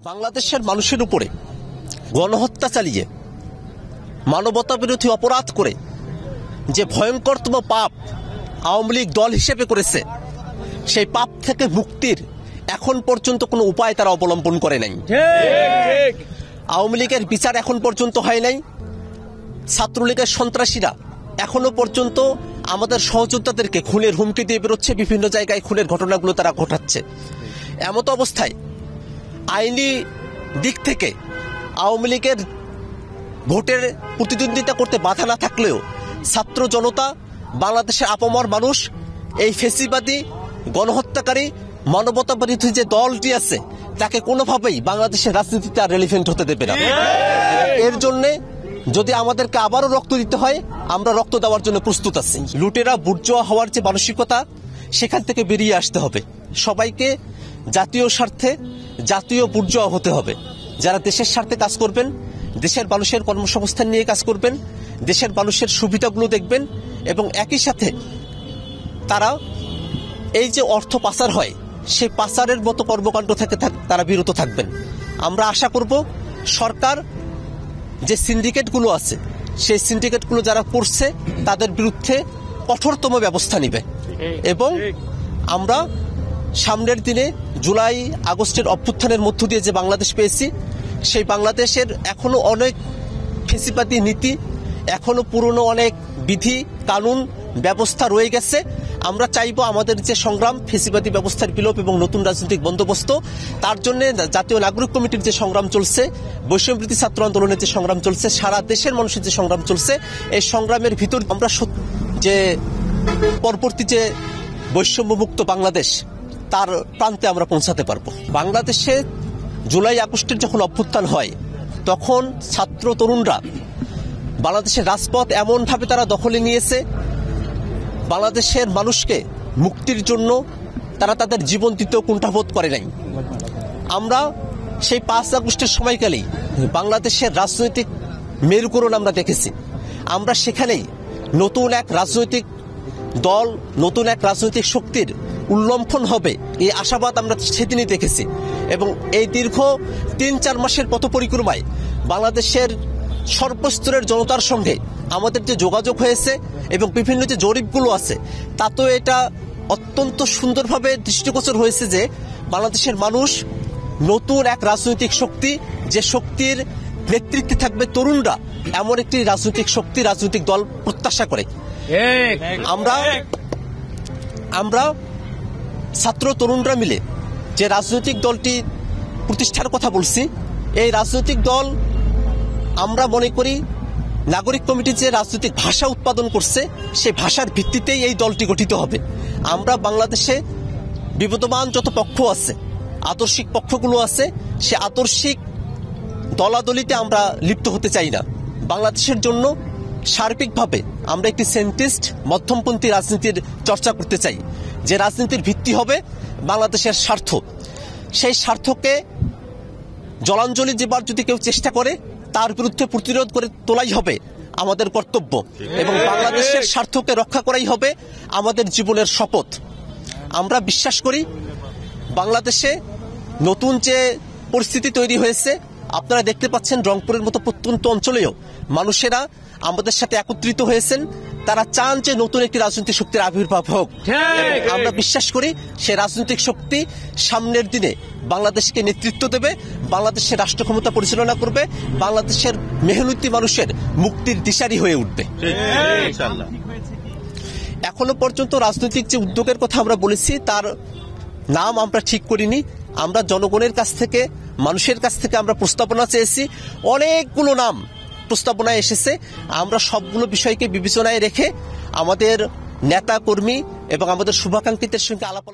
বাংলাদেশের মানুষের উপরে গণহত্যা চালিয়ে মানবতা বিরোধী অপরাধ করে যে ভয়ঙ্করতম পাপ আওয়ামী লীগ দল হিসেবে করেছে, সেই পাপ থেকে মুক্তির এখন পর্যন্ত কোনো উপায় তারা অবলম্বন করে নাই। আওয়ামী লীগের বিচার এখন পর্যন্ত হয় নাই। ছাত্রলীগের সন্ত্রাসীরা এখনো পর্যন্ত আমাদের সহযোদ্ধাদেরকে খুনের হুমকি দিয়ে বেরোচ্ছে, বিভিন্ন জায়গায় খুনের ঘটনাগুলো তারা ঘটাচ্ছে। এমতো অবস্থায় আইনি দিক থেকে আওয়ামী লীগের ভোটের প্রতিদ্বন্দ্বিতা করতে বাধা না থাকলেও ছাত্র জনতা, বাংলাদেশের আপামর মানুষ এই ফেসিবাদী গণহত্যাকারী মানবতা বিরোধী যে দলটি আছে তাকে কোনোভাবেই বাংলাদেশের রাজনীতিতে আর রেলিভেন্ট হতে দেবে না। এর জন্যে যদি আমাদেরকে আবারও রক্ত দিতে হয়, আমরা রক্ত দেওয়ার জন্য প্রস্তুত আছি। লুটেরা বুর্জোয়া হওয়ার যে মানসিকতা, সেখান থেকে বেরিয়ে আসতে হবে। সবাইকে জাতীয় স্বার্থে জাতীয় বুর্জোয়া হতে হবে। যারা দেশের স্বার্থে কাজ করবেন, দেশের মানুষের কর্মসংস্থান নিয়ে কাজ করবেন, দেশের মানুষের সুবিধাগুলো দেখবেন, এবং একই সাথে তারা এই যে অর্থ পাচার হয় সেই পাচারের মতো কর্মকাণ্ড থেকে তারা বিরত থাকবেন। আমরা আশা করব সরকার যে সিন্ডিকেটগুলো আছে সেই সিন্ডিকেটগুলো যারা করছে তাদের বিরুদ্ধে কঠোরতম ব্যবস্থা নেবে, এবং আমরা সামনের দিনে জুলাই আগস্টের অভ্যুত্থানের মধ্য দিয়ে যে বাংলাদেশ পেয়েছি, সেই বাংলাদেশের এখনো অনেক ফেসিবাদী নীতি, এখনো পুরনো অনেক বিধি কানুন ব্যবস্থা রয়ে গেছে। আমরা চাইব আমাদের যে সংগ্রাম, ফেসিবাদী ব্যবস্থার বিলোপ এবং নতুন রাজনৈতিক বন্দোবস্ত, তার জন্য জাতীয় নাগরিক কমিটির যে সংগ্রাম চলছে, বৈষম্যবিরোধী ছাত্র আন্দোলনের যে সংগ্রাম চলছে, সারা দেশের মানুষের যে সংগ্রাম চলছে, এই সংগ্রামের ভিতর আমরা যে পরবর্তী যে বৈষম্যমুক্ত বাংলাদেশ, তার প্রান্তে আমরা পৌঁছাতে পারবো। বাংলাদেশে জুলাই আগস্টের যখন অভ্যুত্থান হয়, তখন ছাত্র তরুণরা বাংলাদেশের রাজপথ এমনভাবে তারা দখলে নিয়েছে, বাংলাদেশের মানুষকে মুক্তির জন্য তারা তাদের জীবন দিতেও কুণ্ঠাবোধ করে নাই। আমরা সেই 5 আগস্টের সময়কালেই বাংলাদেশের রাজনৈতিক মেরুকরণ আমরা দেখেছি। আমরা সেখানেই নতুন এক রাজনৈতিক দল, নতুন এক রাজনৈতিক শক্তির উল্লম্ফন হবে, এই আশাবাদ আমরা সেদিনই দেখেছি। এবং এই দীর্ঘ 3-4 মাসের পথ পরিক্রমায় বাংলাদেশের সর্বস্তরের জনতার সঙ্গে আমাদের যে যোগাযোগ হয়েছে এবং বিভিন্ন যে জরিপগুলো আছে, তাতেও এটা অত্যন্ত সুন্দরভাবে দৃষ্টিগোচর হয়েছে যে বাংলাদেশের মানুষ নতুন এক রাজনৈতিক শক্তি, যে শক্তির নেতৃত্বে থাকবে তরুণরা, এমন একটি রাজনৈতিক শক্তি, রাজনৈতিক দল প্রত্যাশা করে। আমরা ছাত্র তরুণরা মিলে যে রাজনৈতিক দলটি প্রতিষ্ঠার কথা বলছি, এই রাজনৈতিক দল আমরা মনে করি নাগরিক কমিটি যে রাজনৈতিক ভাষা উৎপাদন করছে, সেই ভাষার ভিত্তিতেই এই দলটি গঠিত হবে। আমরা বাংলাদেশে বিবদমান যত পক্ষ আছে, আদর্শিক পক্ষগুলো আছে, সে আদর্শিক দলাদলিতে আমরা লিপ্ত হতে চাই না। বাংলাদেশের জন্য সার্বিকভাবে আমরা একটি সেন্টিস্ট মধ্যমপন্থী রাজনীতির চর্চা করতে চাই, যে রাজনীতির ভিত্তি হবে বাংলাদেশের স্বার্থ। সেই স্বার্থকে জলাঞ্জলি দেবার যদি কেউ চেষ্টা করে, তার বিরুদ্ধে প্রতিরোধ করে তোলাই হবে আমাদের কর্তব্য, এবং বাংলাদেশের স্বার্থকে রক্ষা করাই হবে আমাদের জীবনের শপথ। আমরা বিশ্বাস করি বাংলাদেশে নতুন যে পরিস্থিতি তৈরি হয়েছে, আপনারা দেখতে পাচ্ছেন রংপুরের মতো প্রত্যন্ত অঞ্চলেও মানুষেরা আমাদের সাথে একত্রিত হয়েছেন। তারা চান যে নতুন একটি রাজনৈতিক শক্তির আবির্ভাব হোক। আমরা বিশ্বাস করি সে রাজনৈতিক শক্তি সামনের দিনে বাংলাদেশকে নেতৃত্ব দেবে, বাংলাদেশের রাষ্ট্র ক্ষমতা পরিচালনা করবে, বাংলাদেশের মেহনতি মানুষের মুক্তির দিশারি হয়ে উঠবে। এখনো পর্যন্ত রাজনৈতিক যে উদ্যোগের কথা আমরা বলেছি, তার নাম আমরা ঠিক করিনি। আমরা জনগণের কাছ থেকে, মানুষের কাছ থেকে আমরা প্রস্তাবনা চেয়েছি। অনেকগুলো নাম প্রস্তাবনায় এসেছে। আমরা সবগুলো বিষয়কে বিবেচনায় রেখে আমাদের নেতা কর্মী এবং আমাদের শুভাকাঙ্ক্ষীদের সঙ্গে আলাপ